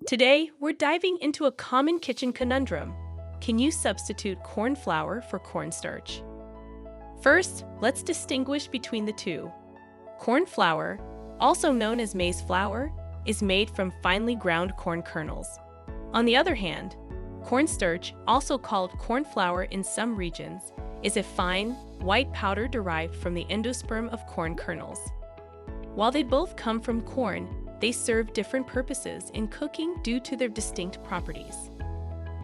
Today, we're diving into a common kitchen conundrum. Can you substitute corn flour for cornstarch? First, let's distinguish between the two. Corn flour, also known as maize flour, is made from finely ground corn kernels. On the other hand, cornstarch, also called corn flour in some regions, is a fine, white powder derived from the endosperm of corn kernels. While they both come from corn, they serve different purposes in cooking due to their distinct properties.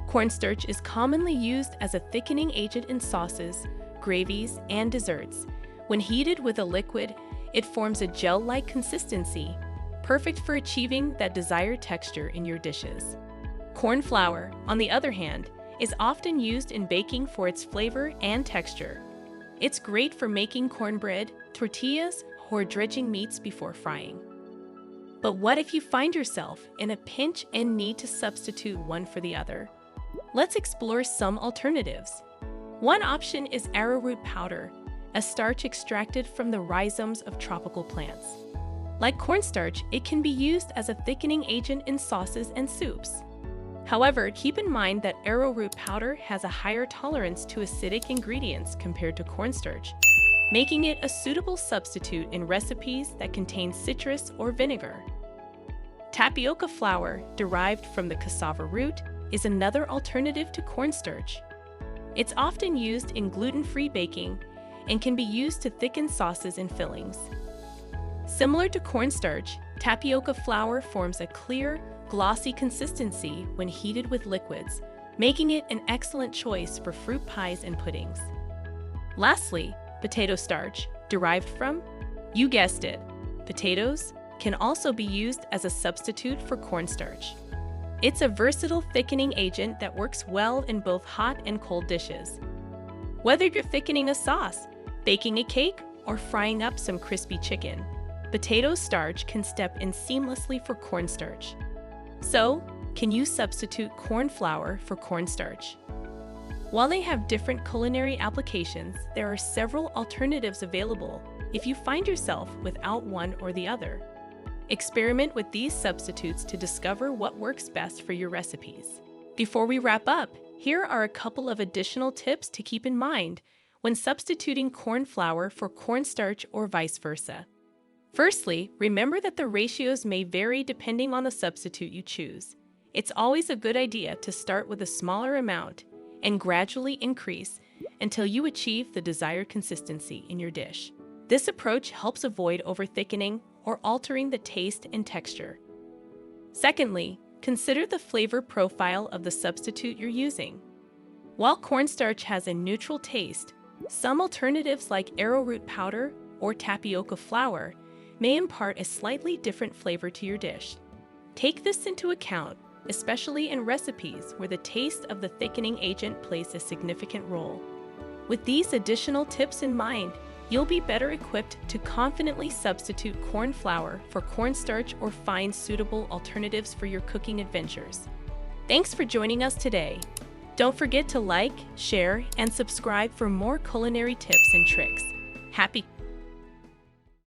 Cornstarch is commonly used as a thickening agent in sauces, gravies, and desserts. When heated with a liquid, it forms a gel-like consistency, perfect for achieving that desired texture in your dishes. Corn flour, on the other hand, is often used in baking for its flavor and texture. It's great for making cornbread, tortillas, or dredging meats before frying. But what if you find yourself in a pinch and need to substitute one for the other? Let's explore some alternatives. One option is arrowroot powder, a starch extracted from the rhizomes of tropical plants. Like cornstarch, it can be used as a thickening agent in sauces and soups. However, keep in mind that arrowroot powder has a higher tolerance to acidic ingredients compared to cornstarch, making it a suitable substitute in recipes that contain citrus or vinegar. Tapioca flour, derived from the cassava root, is another alternative to cornstarch. It's often used in gluten-free baking and can be used to thicken sauces and fillings. Similar to cornstarch, tapioca flour forms a clear, glossy consistency when heated with liquids, making it an excellent choice for fruit pies and puddings. Lastly, potato starch, derived from, you guessed it, potatoes, can also be used as a substitute for cornstarch. It's a versatile thickening agent that works well in both hot and cold dishes. Whether you're thickening a sauce, baking a cake, or frying up some crispy chicken, potato starch can step in seamlessly for cornstarch. So, can you substitute corn flour for cornstarch? While they have different culinary applications, there are several alternatives available if you find yourself without one or the other. Experiment with these substitutes to discover what works best for your recipes. Before we wrap up, here are a couple of additional tips to keep in mind when substituting corn flour for cornstarch or vice versa. Firstly, remember that the ratios may vary depending on the substitute you choose. It's always a good idea to start with a smaller amount and gradually increase until you achieve the desired consistency in your dish. This approach helps avoid over-thickening or altering the taste and texture. Secondly, consider the flavor profile of the substitute you're using. While cornstarch has a neutral taste, some alternatives like arrowroot powder or tapioca flour may impart a slightly different flavor to your dish. Take this into account, especially in recipes where the taste of the thickening agent plays a significant role. With these additional tips in mind, you'll be better equipped to confidently substitute corn flour for cornstarch or find suitable alternatives for your cooking adventures. Thanks for joining us today. Don't forget to like, share, and subscribe for more culinary tips and tricks. Happy